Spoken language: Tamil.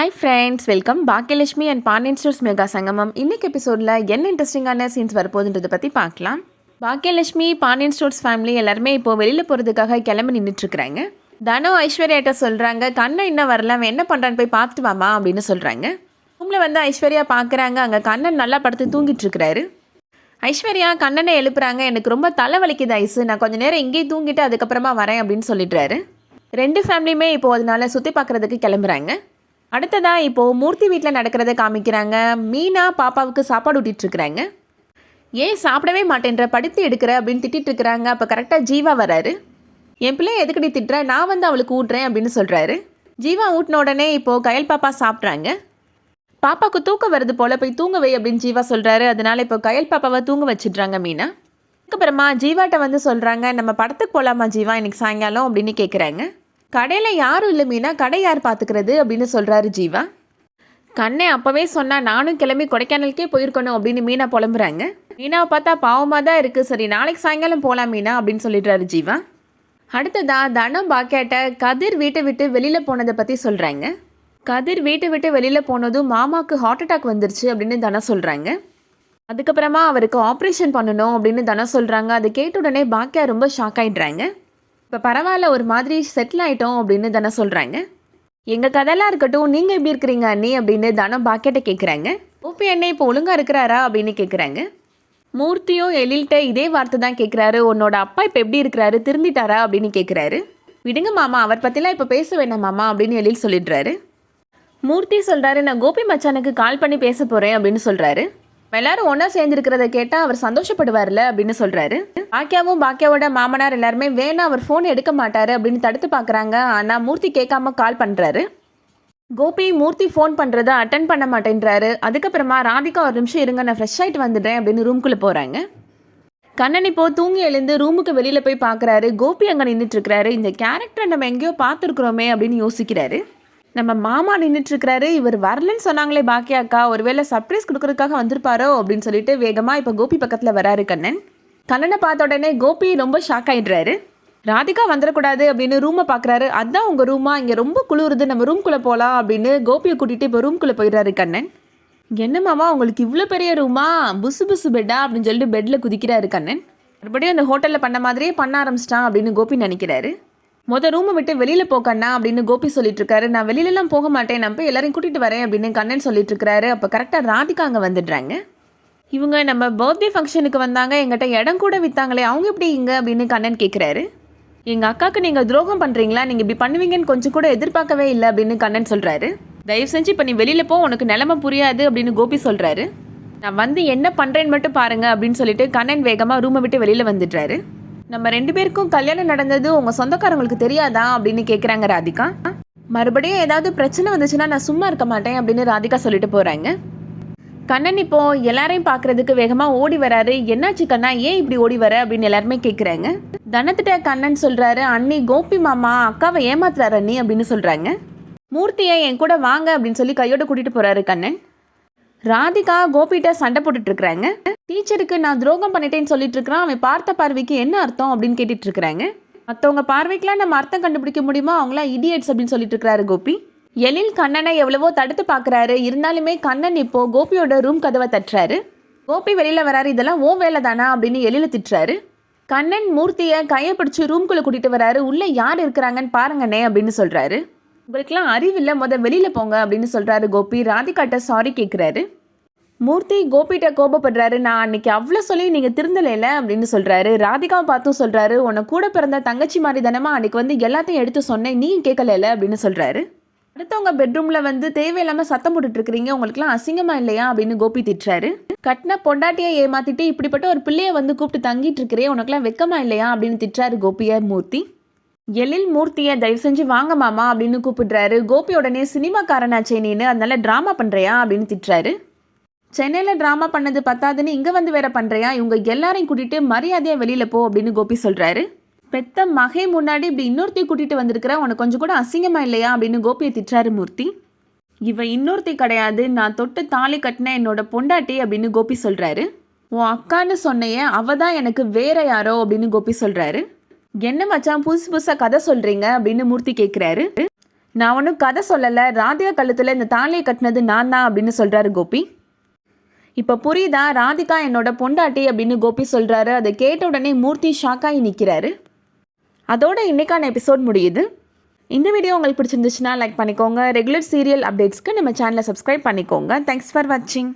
Hi friends, welcome. Baakiyalakshmi and Pandian stores mega Sangamam. இன்னைக்கு எபிசோடில் என்ன இன்ட்ரெஸ்டிங்கான சீன்ஸ் வரப்போகுதுன்றதை பற்றி பார்க்கலாம். பாக்கியலட்சுமி, பாண்டியன் ஸ்டோர்ஸ் ஃபேமிலி எல்லாருமே இப்போ வெளியில் போகிறதுக்காக கிளம்பி நின்றுட்டுருக்குறாங்க. தனு ஐஸ்வர்யாட்ட சொல்கிறாங்க, கண்ணன் இன்னும் வரல, அவன் என்ன பண்ணுறான்னு போய் பார்த்துட்டு வாமா அப்படின்னு சொல்கிறாங்க. ரூமில் வந்து ஐஸ்வர்யா பார்க்குறாங்க, அங்கே கண்ணன் நல்லா படுத்து தூங்கிட்டு இருக்கிறாரு. ஐஸ்வர்யா கண்ணனை எழுப்புறாங்க, எனக்கு ரொம்ப தலைவலிக்குது ஐஸு, நான் கொஞ்சம் நேரம் இங்கேயே தூங்கிட்டு அதுக்கப்புறமா வரேன் அப்படின்னு சொல்லிடுறாரு. ரெண்டு ஃபேமிலியுமே இப்போது அதனால சுற்றி பார்க்குறதுக்கு கிளம்புறாங்க. அடுத்ததாக இப்போது மூர்த்தி வீட்டில் நடக்கிறத காமிக்கிறாங்க. மீனா பாப்பாவுக்கு சாப்பாடு ஊட்டிகிட்ருக்குறாங்க. ஏன் சாப்பிடவே மாட்டேன்ற, படுத்து எடுக்கிற அப்படின்னு திட்டிகிட்ருக்குறாங்க. அப்போ கரெக்டாக ஜீவா வராரு. என் பிள்ளை எதுக்கடி திட்டுற, நான் வந்து அவளுக்கு ஊட்டுறேன் அப்படின்னு சொல்கிறாரு. ஜீவா ஊட்டின உடனே இப்போது கயல் பாப்பா சாப்பிட்றாங்க. பாப்பாவுக்கு தூக்கம் வருது போல், போய் தூங்க வை அப்படின்னு ஜீவா சொல்கிறாரு. அதனால் இப்போ கயல் பாப்பாவை தூங்க வச்சிடுறாங்க மீனா. அதுக்கப்புறமா ஜீவாட்ட வந்து சொல்கிறாங்க, நம்ம படத்துக்கு போகலாமா ஜீவா இன்னைக்கு சாயங்காலம் அப்படின்னு கேட்குறாங்க. கடையில் யாரும் இல்லை மீனா, கடை யார் பார்த்துக்கிறது அப்படின்னு சொல்கிறாரு ஜீவா. கண்ணே அப்போவே சொன்னால் நானும் கிளம்பி கொடைக்கானலுக்கே போயிருக்கணும் அப்படின்னு மீனா புலம்புறாங்க. மீனாவை பார்த்தா பாவமாக தான் இருக்குது. சரி நாளைக்கு சாயங்காலம் போகலாம் மீனா அப்படின்னு சொல்லிடுறாரு ஜீவா. அடுத்ததாக தனம் பாக்கியாட்ட கதிர் வீட்டை விட்டு வெளியில் போனதை பற்றி சொல்கிறாங்க. கதிர் வீட்டை விட்டு வெளியில் போனதும் மாமாவுக்கு ஹார்ட் அட்டாக் வந்துருச்சு அப்படின்னு தனம் சொல்கிறாங்க. அதுக்கப்புறமா அவருக்கு ஆப்ரேஷன் பண்ணணும் அப்படின்னு தனம் சொல்கிறாங்க. அதை கேட்ட உடனே பாக்கியா ரொம்ப ஷாக் ஆகிடுறாங்க. இப்போ பரவாயில்ல, ஒரு மாதிரி செட்டில் ஆகிட்டோம் அப்படின்னு தனம் சொல்கிறாங்க. எங்கள் கதையெல்லாம் இருக்கட்டும், நீங்கள் எப்படி இருக்கிறீங்க அண்ணி அப்படின்னு தனம் பாக்கிட்ட கேட்குறாங்க. ஓபி அண்ணே இப்போ ஒழுங்காக இருக்கிறாரா அப்படின்னு கேட்குறாங்க. மூர்த்தியும் எழில்கிட்ட இதே வார்த்தை தான் கேட்குறாரு. உன்னோட அப்பா இப்போ எப்படி இருக்கிறாரு, திருந்திட்டாரா அப்படின்னு கேட்குறாரு. விடுங்க மாமா, அவர் பற்றிலாம் இப்போ பேச வேண்டாம் மாமா அப்படின்னு எழில் சொல்லிடுறாரு. மூர்த்தி சொல்கிறாரு, நான் கோபி மச்சானுக்கு கால் பண்ணி பேச போகிறேன் அப்படின்னு சொல்கிறாரு. எல்லாரும் ஒன்றா சேர்ந்துருக்கிறத கேட்டால் அவர் சந்தோஷப்படுவார்ல அப்படின்னு சொல்கிறாரு. பாக்கியாவோட மாமனார் எல்லாருமே வேணா, அவர் ஃபோன் எடுக்க மாட்டார் அப்படின்னு தடுத்து பார்க்குறாங்க. ஆனால் மூர்த்தி கேட்காம கால் பண்ணுறாரு. கோபி மூர்த்தி ஃபோன் பண்ணுறதை அட்டன் பண்ண மாட்டேன்றாரு. அதுக்கப்புறமா ராதிகா ஒரு நிமிஷம் இருங்க, நான் ஃப்ரெஷ் ஆகிட்டு வந்துடுறேன் அப்படின்னு ரூம்குள்ளே போகிறாங்க. கண்ணன் இப்போது தூங்கி எழுந்து ரூமுக்கு வெளியில் போய் பார்க்குறாரு. கோபி அங்கே நின்றுட்டுருக்கிறாரு. இந்த கேரக்டரை நம்ம எங்கேயோ பார்த்துருக்குறோமே அப்படின்னு யோசிக்கிறாரு. நம்ம மாமா நின்றுட்டுருக்கிறாரு. இவர் வரலன்னு சொன்னாங்களே பாக்கியாக்கா, ஒருவேளை சர்ப்ரைஸ் கொடுக்கறதுக்காக வந்திருப்பாரோ அப்படின்னு சொல்லிட்டு வேகமாக இப்போ கோபி பக்கத்தில் வராரு கண்ணன். கண்ணனை பார்த்த உடனே கோபி ரொம்ப ஷாக் ஆகிடுறாரு. ராதிகா வந்துடக்கூடாது அப்படின்னு ரூமை பார்க்குறாரு. அதுதான் உங்கள் ரூமா, இங்கே ரொம்ப குளிருது, நம்ம ரூம்குள்ளே போகலாம் அப்படின்னு கோபியை கூட்டிகிட்டு இப்போ ரூம்குள்ளே போயிடுறாரு கண்ணன். என்ன மாமா உங்களுக்கு இவ்வளோ பெரிய ரூமா, புசு புசு பெட்டா அப்படின்னு சொல்லிட்டு பெட்டில் குதிக்கிறாரு கண்ணன். மறுபடியும் அந்த ஹோட்டலில் பண்ண மாதிரியே பண்ண ஆரம்பிச்சிட்டான் அப்படின்னு கோபி நினைக்கிறாரு. ரூமை விட்டு வெளியில் போக்கண்ணா அப்படின்னு கோபி சொல்லிட்டு இருக்காரு. நான் வெளியிலலாம் போக மாட்டேன், நான் போய் எல்லாரையும் கூட்டிகிட்டு வரேன் அப்படின்னு கண்ணன் சொல்லிட்டு இருக்காரு. அப்போ கரெக்டாக ராதிகா அங்கே வந்துடுறாங்க. இவங்க நம்ம பர்த்டே ஃபங்க்ஷனுக்கு வந்தாங்க, எங்கிட்ட இடம் கூட விற்றாங்களே, அவங்க எப்படி இங்கே அப்படின்னு கண்ணன் கேட்குறாரு. எங்கள் அக்காவுக்கு நீங்கள் துரோகம் பண்ணுறீங்களா, நீங்கள் இப்படி பண்ணுவீங்கன்னு கொஞ்சம் கூட எதிர்பார்க்கவே இல்லை அப்படின்னு கண்ணன் சொல்கிறாரு. தயவு செஞ்சு இப்போ நீ வெளியில் போ, உனக்கு நிலைமை புரியாது அப்படின்னு கோபி சொல்கிறாரு. நான் வந்து என்ன பண்ணுறேன்னு மட்டும் பாருங்க அப்படின்னு சொல்லிட்டு கண்ணன் வேகமாக ரூமை விட்டு வெளியில் வந்துடுறாரு. நம்ம ரெண்டு பேருக்கும் கல்யாணம் நடந்தது உங்கள் சொந்தக்காரங்களுக்கு தெரியாதா அப்படின்னு கேட்குறாங்க ராதிகா. மறுபடியும் ஏதாவது பிரச்சனை வந்துச்சுன்னா நான் சும்மா இருக்க மாட்டேன் அப்படின்னு ராதிகா சொல்லிட்டு போகிறாங்க. கண்ணன் இப்போது எல்லாரையும் பார்க்குறதுக்கு வேகமாக ஓடி வராரு. என்னாச்சு கண்ணா, ஏன் இப்படி ஓடி வர அப்படின்னு எல்லாருமே கேட்குறாங்க. தனத்திட்ட கண்ணன் சொல்கிறாரு, அண்ணி கோபி மாமா அக்காவை ஏமாத்துறாரு அண்ணி அப்படின்னு சொல்கிறாங்க. மூர்த்தியை என் கூட வாங்க அப்படின்னு சொல்லி கையோட கூட்டிகிட்டு போகிறாரு கண்ணன். ராதிகா கோபிகிட்ட சண்டை போட்டுட்ருக்குறாங்க. டீச்சருக்கு நான் துரோகம் பண்ணிட்டேன்னு சொல்லிட்டு இருக்கிறான், அவன் பார்த்த பார்வைக்கு என்ன அர்த்தம் அப்படின்னு கேட்டுட்டு இருக்கிறாங்க. மற்றவங்க பார்வைக்கெலாம் நம்ம அர்த்தம் கண்டுபிடிக்க முடியுமா, அவங்களாம் இடியட்ஸ் அப்படின்னு சொல்லிட்டு இருக்கிறாரு கோபி. எழில் கண்ணனை எவ்வளவோ தடுத்து பார்க்குறாரு. இருந்தாலுமே கண்ணன் இப்போ கோபியோட ரூம் கதவை தட்டுறாரு. கோபி வெளியில் வராரு. இதெல்லாம் ஓ வேலை தானா அப்படின்னு எழில் திட்டுறாரு. கண்ணன் மூர்த்தியை கையை பிடிச்சி ரூம்குள்ளே கூட்டிகிட்டு வராரு. உள்ளே யார் இருக்கிறாங்கன்னு பாருங்கண்ணே அப்படின்னு சொல்கிறாரு. உங்களுக்குலாம் அறிவில்லை, வெளியில் போங்க அப்படின்னு சொல்கிறாரு கோபி. ராதிகாட்ட சாரி கேட்குறாரு. மூர்த்தி கோபிகிட்ட கோபப்படுறாரு. நான் அன்னைக்கு அவ்வளோ சொல்லி நீங்கள் திருந்தலைல அப்படின்னு சொல்கிறாரு. ராதிகாவை பார்த்தும் சொல்கிறாரு, உன்னை கூட பிறந்த தங்கச்சி மாதிரி தானமா அன்னைக்கு வந்து எல்லாத்தையும் எடுத்து சொன்னேன், நீ கேட்கல அப்படின்னு சொல்கிறாரு. அடுத்தவங்க பெட்ரூமில் வந்து தேவையில்லாமல் சத்தம் போட்டுட்ருக்கிறீங்க, உங்களுக்குலாம் அசிங்கமாக இல்லையா அப்படின்னு கோபி திட்டுறாரு. கட்டின பொண்டாட்டியை ஏமாற்றிட்டு இப்படிப்பட்ட ஒரு பிள்ளையை வந்து கூப்பிட்டு தங்கிட்டு இருக்கிறே, உனக்குலாம் வெக்கமா இல்லையா அப்படின்னு திட்டுறாரு கோபியை மூர்த்தி. எழில் மூர்த்தியை தயவு செஞ்சு வாங்க மாமா அப்படின்னு கூப்பிடுறாரு. கோபி உடனே சினிமாக்காரனாச்சே நீனு, அதனால ட்ராமா பண்ணுறியா அப்படின்னு திட்டுறாரு. சென்னையில் ட்ராமா பண்ணது பத்தாதுன்னு இங்கே வந்து வேற பண்ணுறியா, இவங்க எல்லாரையும் கூட்டிகிட்டு மரியாதையாக வெளியில் போ அப்படின்னு கோபி சொல்கிறாரு. பெத்த மகை முன்னாடி இப்படி இன்னொருத்தையும் கூட்டிகிட்டு வந்திருக்கிற, உனக்கு கொஞ்சம் கூட அசிங்கமாக இல்லையா அப்படின்னு கோபியை திட்டுறாரு மூர்த்தி. இவ இன்னொருத்தி கிடையாது, நான் தொட்டு தாலி கட்டின என்னோட பொண்டாட்டி அப்படின்னு கோபி சொல்கிறாரு. உன் அக்கான்னு சொன்னையே, அவ தான் எனக்கு வேற யாரோ அப்படின்னு கோபி சொல்கிறாரு. என்ன மச்சான் புதுசு புதுசாக கதை சொல்கிறீங்க அப்படின்னு மூர்த்தி கேட்குறாரு. நான் ஒன்றும் கதை சொல்லலை, ராதிகா கழுத்தில் இந்த தாலியை கட்டினது நான் தான் அப்படின்னு சொல்கிறாரு கோபி. இப்போ புரியுதா, ராதிகா என்னோட பொண்டாட்டி அப்படின்னு கோபி சொல்கிறாரு. அதை கேட்ட உடனே மூர்த்தி ஷாக்காகி நிற்கிறாரு. அதோட இன்னைக்கான எபிசோட் முடியுது. இந்த வீடியோ உங்களுக்கு பிடிச்சிருந்துச்சுன்னா லைக் பண்ணிக்கோங்க. ரெகுலர் சீரியல் அப்டேட்ஸ்க்கு நம்ம சேனலை சப்ஸ்கிரைப் பண்ணிக்கோங்க. தேங்க்ஸ் ஃபார் வாட்சிங்.